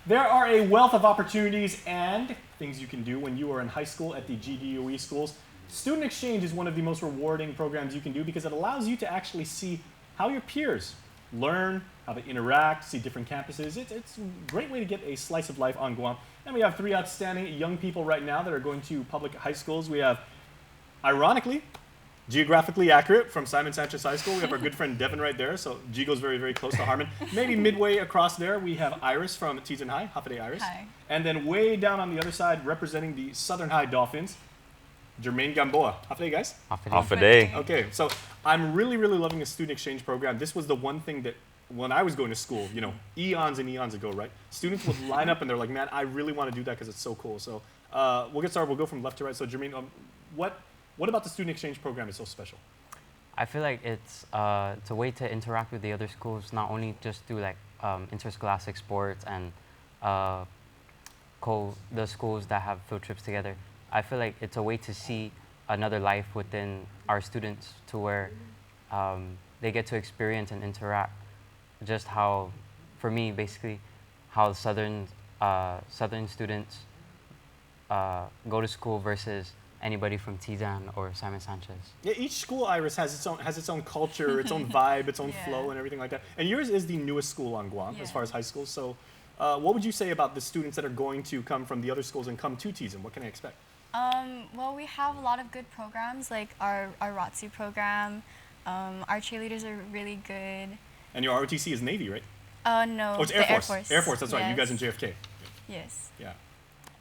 There are a wealth of opportunities and things you can do when you are in high school at the GDOE schools. Student exchange is one of the most rewarding programs you can do because it allows you to actually see how your peers learn, how they interact, see different campuses. It's a great way to get a slice of life on Guam. And we have three outstanding young people right now that are going to public high schools. We have, ironically, geographically accurate from Simon Sanchez High School. We have our good friend Devin right there, so Gigo's very, very close to Harmon. Maybe midway across there, we have Iris from Tizan High, Hafaday Iris. Hi. And then way down on the other side, representing the Southern High Dolphins, Jermaine Gamboa. Hafaday, guys. Half a day. Okay, so I'm really, really loving the student exchange program. This was the one thing that when I was going to school, you know, eons and eons ago, right? Students would line up and they're like, man, I really want to do that because it's so cool. So we'll get started. We'll go from left to right. So Jermaine, what about the student exchange program is so special? I feel like it's a way to interact with the other schools, not only just through like interscholastic sports and the schools that have field trips together. I feel like it's a way to see another life within our students to where they get to experience and interact just how, for me, basically, how Southern students go to school versus anybody from Tizan or Simon Sanchez. Yeah, each school, Iris, has its own culture, its own vibe, its own Yeah. flow, and everything like that. And yours is the newest school on Guam as Yeah. far as high school. So, what would you say about the students that are going to come from the other schools and come to Tizan? What can I expect? Well, we have a lot of good programs, like our ROTC program. Our cheerleaders are really good. And your ROTC is Navy, right? No, Oh, it's the Air Force. Air Force, that's right. You guys in Yes. JFK. Yes. Yeah.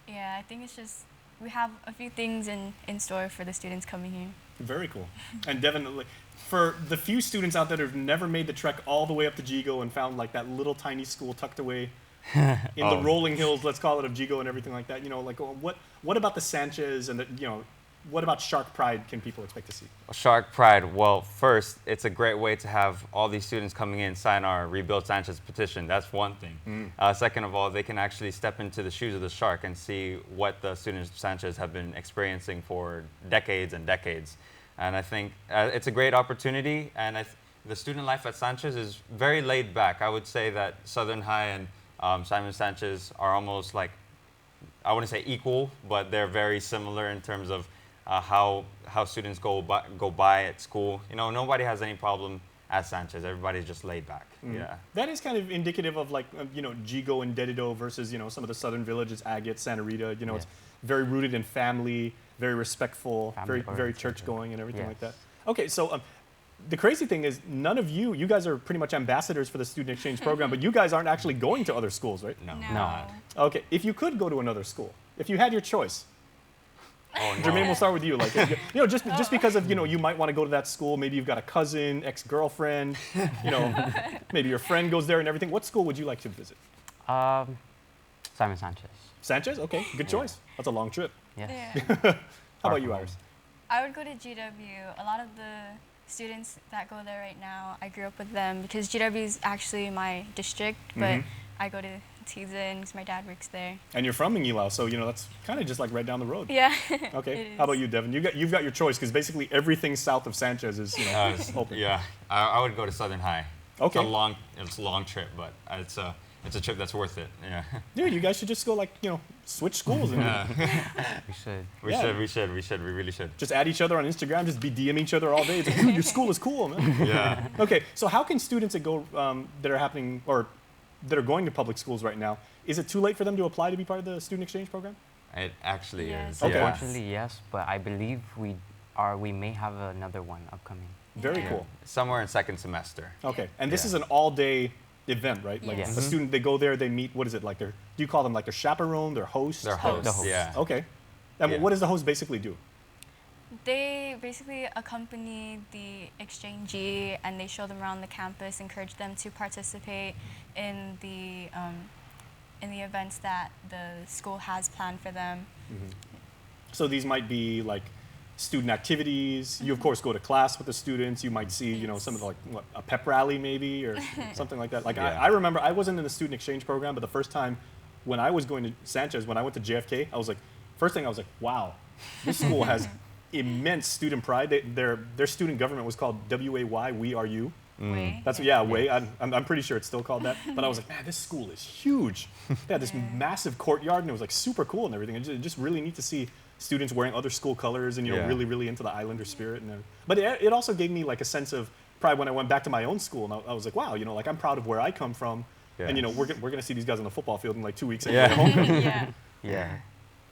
Yeah, I think it's just, we have a few things in store for the students coming here. Very cool. And Devin, like, for the few students out there that have never made the trek all the way up to Jigo and found like that little tiny school tucked away in the rolling hills, let's call it, of Jigo and everything like that, you know, like what about the Sanchez and the, you know, what about Shark Pride can people expect to see? Shark Pride. Well, first, it's a great way to have all these students coming in sign our Rebuild Sanchez petition. That's one thing. Second of all, they can actually step into the shoes of the Shark and see what the students of Sanchez have been experiencing for decades and decades. And I think it's a great opportunity. And the student life at Sanchez is very laid back. I would say that Southern High and Simon Sanchez are almost like, I wouldn't say equal, but they're very similar in terms of how students go by at school. You know, nobody has any problem at Sanchez. Everybody's just laid back. Yeah. That is kind of indicative of like, you know, Jigo and Dedido versus, you know, some of the southern villages, Agate, Santa Rita. You know, it's very rooted in family, very respectful, very church going and everything like that. Okay, so the crazy thing is none of you guys are pretty much ambassadors for the student exchange program, but you guys aren't actually going to other schools, right? No. Okay, if you could go to another school, if you had your choice, Oh, no. Jermaine, we'll start with you. Like, you know, just because of, you know, you might want to go to that school. Maybe you've got a cousin, ex-girlfriend. You know, maybe your friend goes there and everything. What school would you like to visit? Simon Sanchez. Sanchez. Okay, good choice. That's a long trip. Yes. Yeah. How about you, Iris? I would go to GW. A lot of the students that go there right now, I grew up with them because GW is actually my district, but I go to Tizan because my dad works there. And you're from Mingilao, so you know that's kind of just like right down the road. Yeah. Okay. It How about is. you, Devin? You've got your choice because basically everything south of Sanchez is, you know, open. Yeah, I would go to Southern High. Okay. It's a long trip, but it's a trip that's worth it. Yeah. Dude, you guys should just go like, you know, switch schools and We should. We really should. just add each other on Instagram, just be DM each other all day. It's like, dude, your school is cool, man. Yeah. Okay, so how can students that go that are happening or that are going to public schools right now, is it too late for them to apply to be part of the student exchange program? It actually Yes. is. Okay. Yeah. Unfortunately, yes, but I believe we may have another one upcoming. Very Yeah. cool. Somewhere in second semester. Okay, and this Yeah. is an all-day event, right? Like Yes. a student, they go there, they meet. What is it like? Do you call them like their chaperone, their host? Their Host. host. The Yeah. Okay, and Yeah. what does the host basically do? They basically accompany the exchangee and they show them around the campus, encourage them to participate in the events that the school has planned for them. So these might be like student activities. You of course go to class with the students. You might see, you know, some of the, like what, a pep rally maybe or something like that. Like Yeah. I remember I wasn't in the student exchange program, but the first time when I was going to Sanchez, when I went to JFK, I was like, first thing I was like, wow, this school has immense student pride. Their student government was called WAY, We Are You. Way. That's way. I'm pretty sure it's still called that. But I was like, man, this school is huge. They had this massive courtyard, and it was like super cool and everything. And just really neat to see students wearing other school colors and really, really into the Islander spirit. And but it also gave me like a sense of pride when I went back to my own school, and I was like, wow, like I'm proud of where I come from. Yeah. And we're gonna see these guys on the football field in like 2 weeks. Yeah. Homecoming. Yeah. Yeah.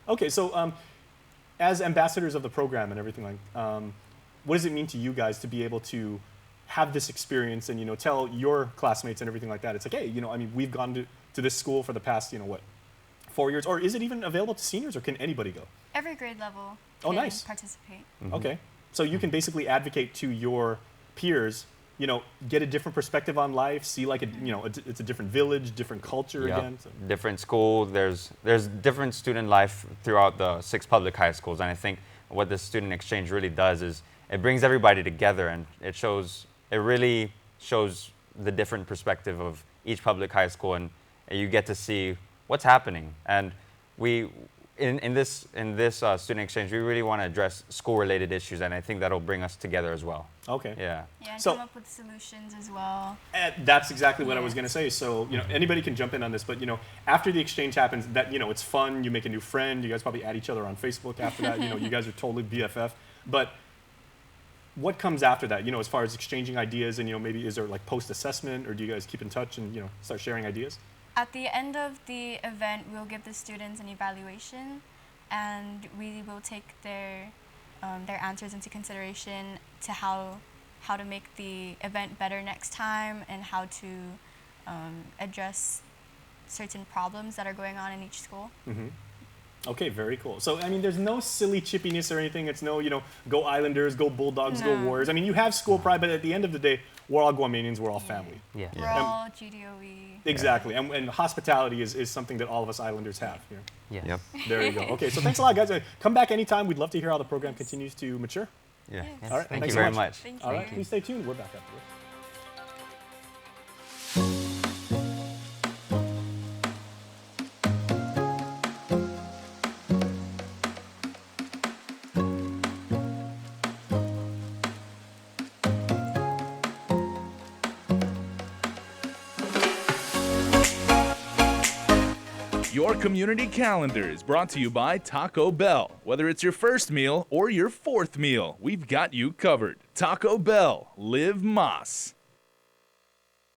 Okay, so as ambassadors of the program and everything, like, what does it mean to you guys to be able to have this experience and tell your classmates and everything like that? It's like, hey, I mean, we've gone to this school for the past 4 years, or is it even available to seniors, or can anybody go? Every grade level Oh, can nice. participate. Okay, so you can basically advocate to your peers, get a different perspective on life, see like it's a different village, different culture Yep. again. So. Different school. There's different student life throughout the 6 public high schools, and I think what the student exchange really does is it brings everybody together, and it really shows the different perspective of each public high school, and you get to see what's happening. And we in this student exchange, we really want to address school-related issues, and I think that'll bring us together as well. Okay. Yeah. Yeah, and So- come up with solutions as well. That's exactly what I was Yeah. going to say. So, anybody can jump in on this, but, after the exchange happens, that, it's fun. You make a new friend. You guys probably add each other on Facebook after that. You guys are totally BFF. But what comes after that, as far as exchanging ideas and, maybe is there like post-assessment, or do you guys keep in touch and, start sharing ideas? At the end of the event, we'll give the students an evaluation, and we will take their answers into consideration to how to make the event better next time, and how to address certain problems that are going on in each school. Mm-hmm. Okay, very cool. So, I mean, there's no silly chippiness or anything. It's no, go Islanders, go Bulldogs, go No. Warriors. I mean, you have school pride, but at the end of the day, we're all Guamanians, we're all family. Yeah. We're all GDOE. Exactly. And hospitality is something that all of us Islanders have here. Yes. Yep. There you go. Okay, so thanks a lot, guys. Come back anytime. We'd love to hear how the program continues to mature. Yeah. Yes. All right, Thank thanks you so very much. much. Thank All you. right, please stay tuned. We're back after this. Your community calendar is brought to you by Taco Bell. Whether it's your first meal or your 4th meal, we've got you covered. Taco Bell, live Más.